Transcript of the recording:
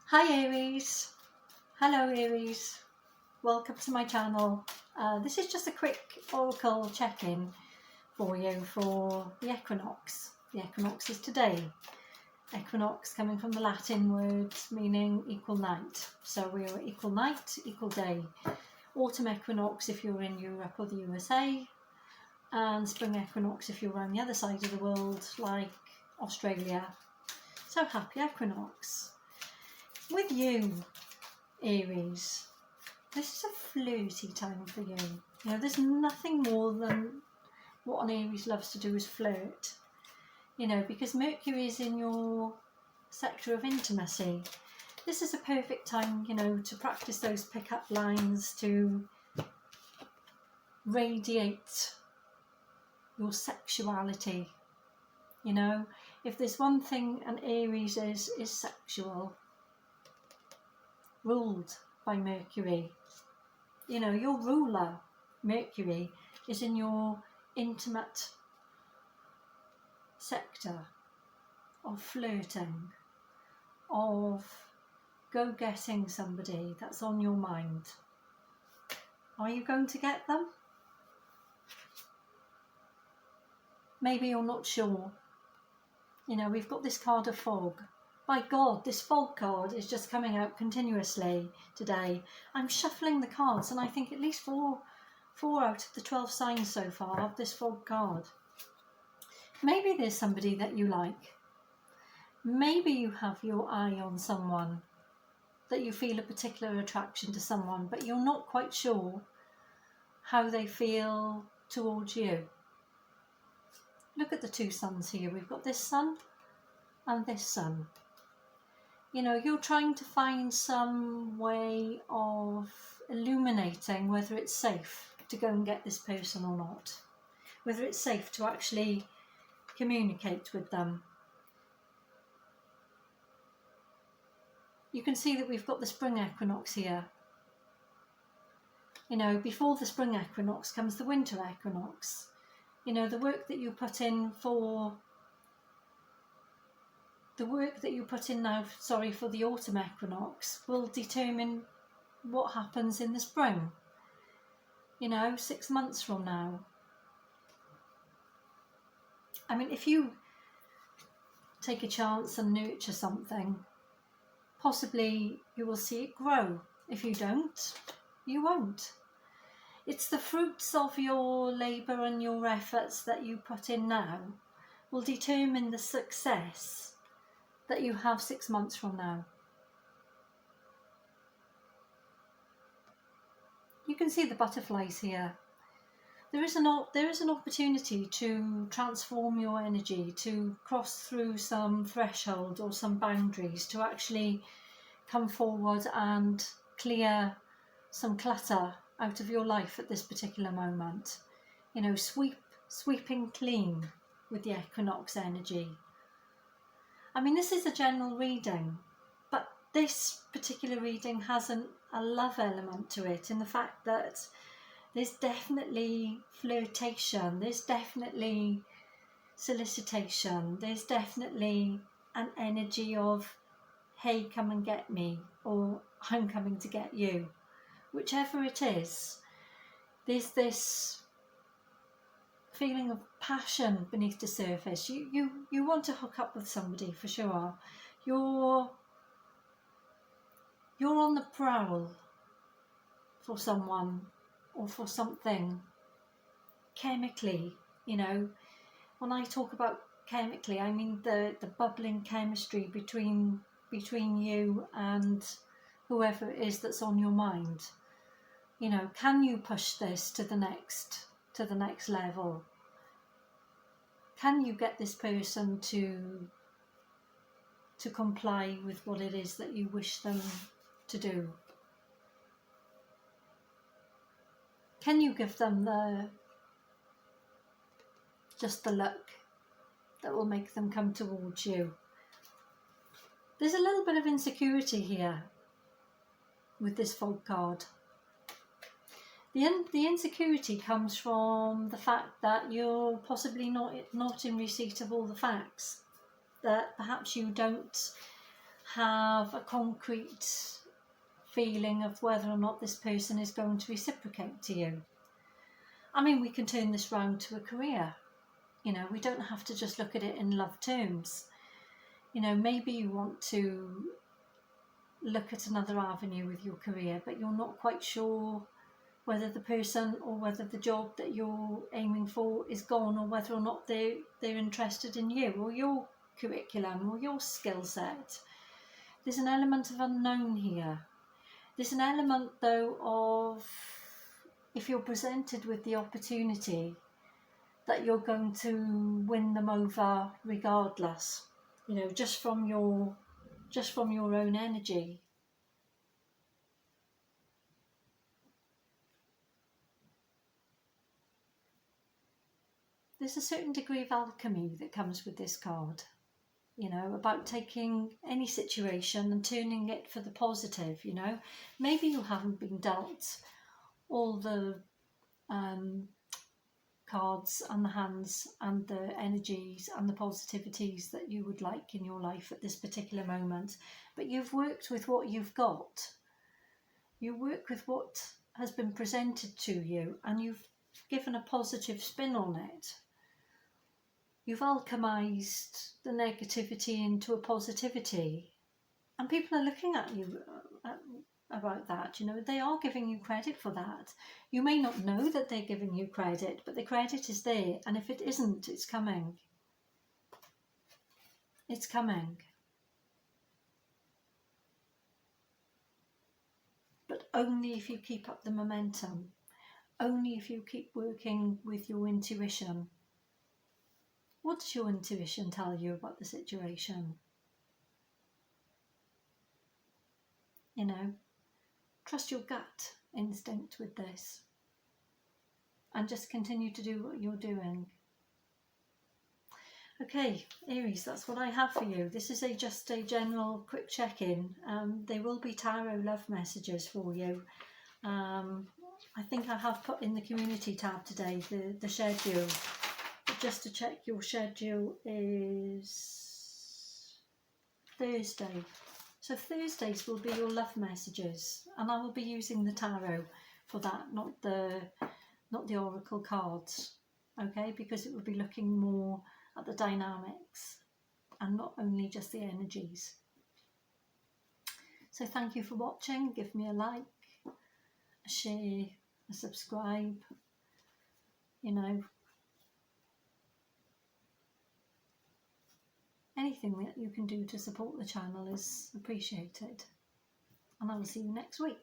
Hi Aries, hello Aries, welcome to my channel. This is just a quick oracle check-in for you for the equinox. The equinox is today. Equinox coming from the Latin words meaning equal night. So we are equal night, equal day. Autumn equinox if you're in Europe or the USA, and spring equinox if you're on the other side of the world like Australia. So happy equinox. With you, Aries, this is a flirty time for you. You know, there's nothing more than what an Aries loves to do is flirt. You know, because Mercury is in your sector of intimacy. This is a perfect time, you know, to practice those pick-up lines, to radiate your sexuality. You know, if there's one thing an Aries is sexual. Ruled by Mercury. You know, your ruler, Mercury, is in your intimate sector of flirting, of go-getting somebody that's on your mind. Are you going to get them? Maybe you're not sure. You know, we've got this card of fog. My God, this fog card is just coming out continuously today. I'm shuffling the cards and I think at least four out of the 12 signs so far have this fog card. Maybe there's somebody that you like. Maybe you have your eye on someone, that you feel a particular attraction to someone, but you're not quite sure how they feel towards you. Look at the two suns here. We've got this sun and this sun. You know, you're trying to find some way of illuminating whether it's safe to go and get this person or not. Whether it's safe to actually communicate with them. You can see that we've got the spring equinox here. You know, before the spring equinox comes the winter equinox. You know, the work that you put in now, for the autumn equinox will determine what happens in the spring. You know, 6 months from now. I mean, if you take a chance and nurture something, possibly you will see it grow. If you don't, you won't. It's the fruits of your labour and your efforts that you put in now will determine the success that you have 6 months from now. You can see the butterflies here. There is an opportunity to transform your energy, to cross through some threshold or some boundaries, to actually come forward and clear some clutter out of your life at this particular moment. You know, sweeping clean with the equinox energy. I mean, this is a general reading, but this particular reading has a love element to it, in the fact that there's definitely flirtation, there's definitely solicitation, there's definitely an energy of, hey, come and get me, or I'm coming to get you. Whichever it is, there's this feeling of passion beneath the surface. You want to hook up with somebody for sure. You're on the prowl for someone or for something chemically. You know, when I talk about chemically, I mean the bubbling chemistry between you and whoever it is that's on your mind. You know, can you push this to the next level? Can you get this person to comply with what it is that you wish them to do? Can you give them just the look that will make them come towards you? There's a little bit of insecurity here with this fog card. The insecurity comes from the fact that you're possibly not in receipt of all the facts, that perhaps you don't have a concrete feeling of whether or not this person is going to reciprocate to you. I mean, we can turn this round to a career. You know, we don't have to just look at it in love terms. You know, maybe you want to look at another avenue with your career, but you're not quite sure whether the person or whether the job that you're aiming for is gone, or whether or not they're interested in you or your curriculum or your skill set. There's an element of unknown here. There's an element, though, of if you're presented with the opportunity that you're going to win them over regardless, you know, just from your own energy. There's a certain degree of alchemy that comes with this card, you know, about taking any situation and turning it for the positive. You know, maybe you haven't been dealt all the cards and the hands and the energies and the positivities that you would like in your life at this particular moment, but you've worked with what you've got. You work with what has been presented to you, and you've given a positive spin on it. You've alchemised the negativity into a positivity, and people are looking at you about that. You know, they are giving you credit for that. You may not know that they're giving you credit, but the credit is there, and if it isn't, it's coming. It's coming. But only if you keep up the momentum, only if you keep working with your intuition. What does your intuition tell you about the situation? You know, trust your gut instinct with this, and just continue to do what you're doing. Okay, Aries, that's what I have for you. This is just a general quick check-in. There will be tarot love messages for you. I think I have put in the community tab today the schedule. But just to check, your schedule is Thursday. So Thursdays will be your love messages, and I will be using the tarot for that, not the oracle cards. Okay, because it will be looking more at the dynamics and not only just the energies. So thank you for watching. Give me a like, a share, a subscribe. You know, anything that you can do to support the channel is appreciated. And I will see you next week.